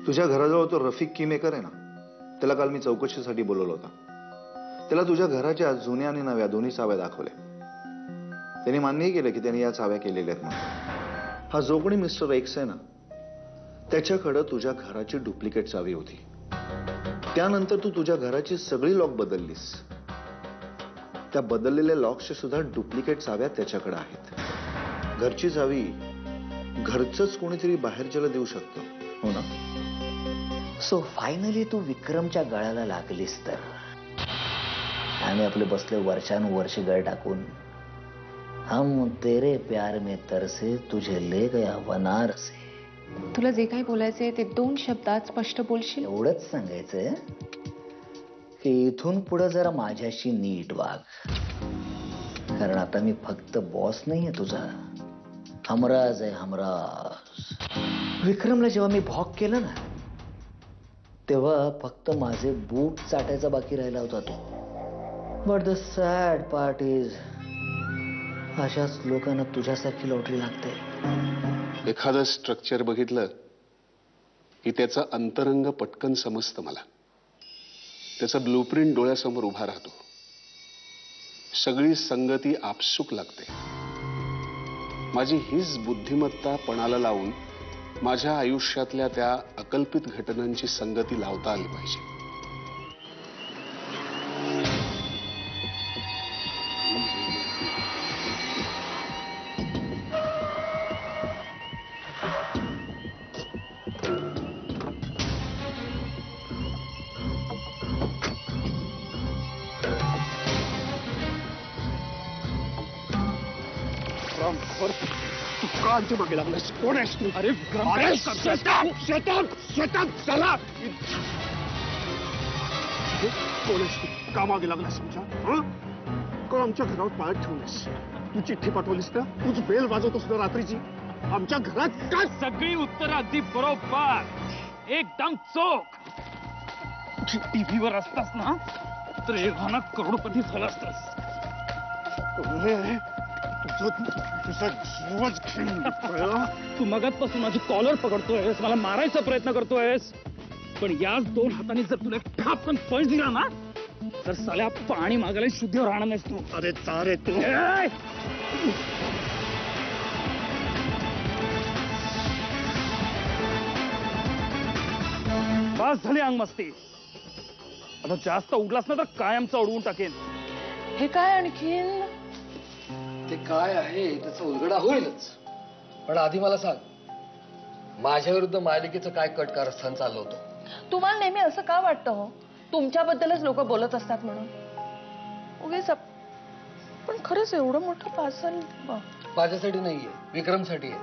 तुझ्या घराजवळ तो रफिक कीमेकर आहे ना, त्याला काल मी चौकशीसाठी बोलवलं होतं. त्याला तुझ्या घराच्या जुन्या आणि नव्या दोन्ही चाव्या दाखवल्या. त्यांनी मान्यही केलं की त्यांनी या चाव्या केलेल्या आहेत म्हणून. हा जो कोणी मिस्टर एक्स आहे ना, त्याच्याकडे तुझ्या घराची डुप्लिकेट चावी होती. त्यानंतर तू तुझ्या घराची सगळी लॉक बदललीस. त्या बदललेल्या लॉक्सच्या सुद्धा डुप्लिकेट चाव्या त्याच्याकडे आहेत. घरची चावी घरचंच कोणीतरी बाहेरच्याला देऊ शकतं, हो ना? सो फायनली तू विक्रमच्या गळ्याला लागलीस तर. आम्ही आपले बसले वर्षानुवर्ष गळ टाकून. हम तेरे प्यार में तरसे तुझे ले गया बनारसे. तुला जे काही बोलायचंय ते 2 शब्दात स्पष्ट बोलशील? एवढंच सांगायचंय की इथून पुढे जरा माझ्याशी नीट वाग. कारण आता मी फक्त बॉस नाहीये तुझा, हमराज आहे, हमराज. विक्रमला जेव्हा मी भॉक केलं ना, तेव्हा फक्त माझे बूट चाटायचा बाकी राहिला होता तो. But the sad part is, अशाच लोकांना तुझ्यासारखी लॉटरी लागते. एखादं स्ट्रक्चर बघितलं की त्याचं अंतरंग पटकन समजतं मला. त्याचं ब्लूप्रिंट डोळ्यासमोर उभा राहतो. सगळी संगती आपसूक लागते. माझी हीच बुद्धिमत्ता पणाला लावून माझ्या आयुष्यातल्या त्या अकल्पित घटनांची संगती लावता आली पाहिजे. तू का आमच्या मागे लागलास? कोण आहेस तू? अरे चला. कोण आहेस तू? का मागे लागलास आमच्या? का आमच्या घरावर पाळत ठेवलीस? तू चिठ्ठी पाठवलीस ना? तूच बेल वाजवतोस ना रात्रीची आमच्या घरात? का सगळी उत्तर अगदी बरोबर, एकदम चोख. टीव्हीवर असतास ना तर एव्हाना करोडपती झाला असतास. तुझा जीवच घेईन. तू मगातपासून माझी कॉलर पकडतोयस, मला मारायचा प्रयत्न करतोयस. पण याच 2 हातांनी जर तुला ठापकन पंच दिला ना, तर साल्या पाणी मागायला शुद्धीवर राहणार नाहीस तू. अरे चारे तू. बस झाली अंग मस्ती. आता जास्त उडलास ना तर कायमचा उडवून टाकेन. हे काय आणखीन? ते काय आहे त्याचा उलगडा होईलच. पण आधी मला सांग, माझ्या विरुद्ध मालिकेचं काय कट कारस्थान चाललं होतं? तुम्हाला नेहमी असं का वाटतं हो, तुमच्याबद्दलच लोक बोलत असतात म्हणून? उगीच पण खरंच एवढं मोठं पार्सल माझ्यासाठी नाहीये, विक्रमसाठी आहे.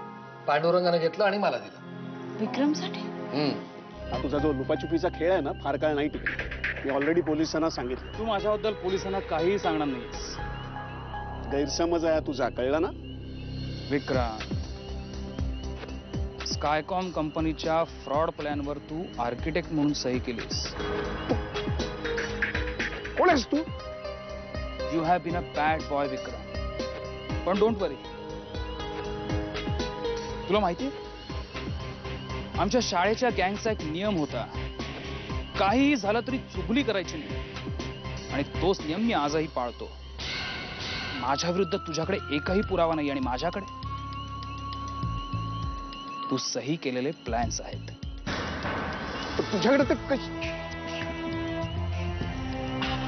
पांडुरंगाने घेतलं आणि मला दिलं. विक्रमसाठी? हा तुझा जो लुपाछुपीचा खेळ आहे ना, फार काळ नाही टिकत. मी ऑलरेडी पोलिसांना सांगितलं. तू माझ्याबद्दल पोलिसांना काहीही सांगणार नाहीस. गैरसमज आहे तुझा, कळला ना? विक्रांत, स्कायकॉम कंपनीच्या फ्रॉड प्लॅनवर तू आर्किटेक्ट म्हणून सही केलीस. कोण आहेस तू? You have been a bad boy Vikrant. पण डोंट वरी, तुला माहितीये आमच्या शाळेच्या गँगचा एक नियम होता, काहीही झालं तरी चुगली करायची नाही. आणि तोच नियम मी आजही पाळतो. माझ्या विरुद्ध तुझ्याकडे एकही पुरावा नाही आणि माझ्याकडे तू सही केलेले प्लॅन्स आहेत. तुझ्याकडे ते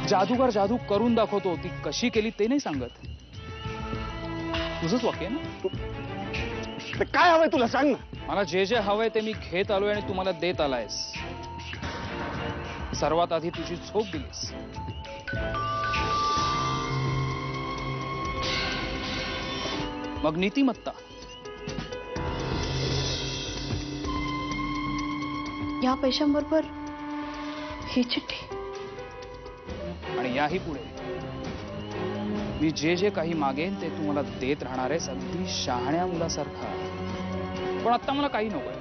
जादूगार जादू करून दाखवतो, ती कशी केली ते नाही सांगत. तुझंच वाक्य आहे ना? काय हवंय तुला सांग ना. मला जे जे हवंय ते मी घेत आलोय आणि तू मला देत आलायस. सर्वात आधी तुझी झोप दिलीस. मग नीतिमत्ता. या पैशांबरोबर ही चिठ्ठी. आणि याही पुढे मी जे जे काही मागेन ते तू मला देत राहणार आहेस, अगदी शहाण्या मुलासारखा. पण आता मला काही नकोय,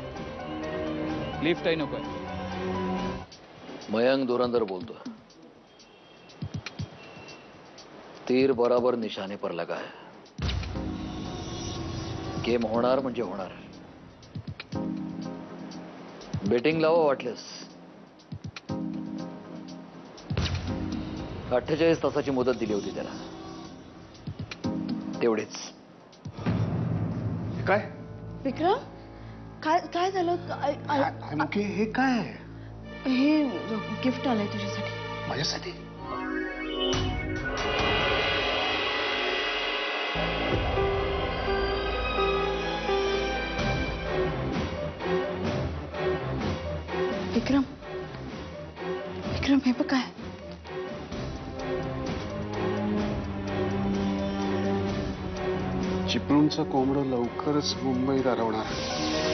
लिफ्टही नकोय. मयंक धुरंधर बोलतो. तीर बराबर निशाने पर लगा है. गेम होणार म्हणजे होणार. बेटिंग लावा वाटल्यास. 48 तासाची मुदत दिली होती त्याला. तेवढेच. काय विक्रम काय काय झालं मुके हे काय आहे? हे गिफ्ट आलंय तुझ्यासाठी. माझ्यासाठी? विक्रम विक्रम हे बघ काय. चिपळूणचं कोंबडं लवकरच मुंबईत आरवणार.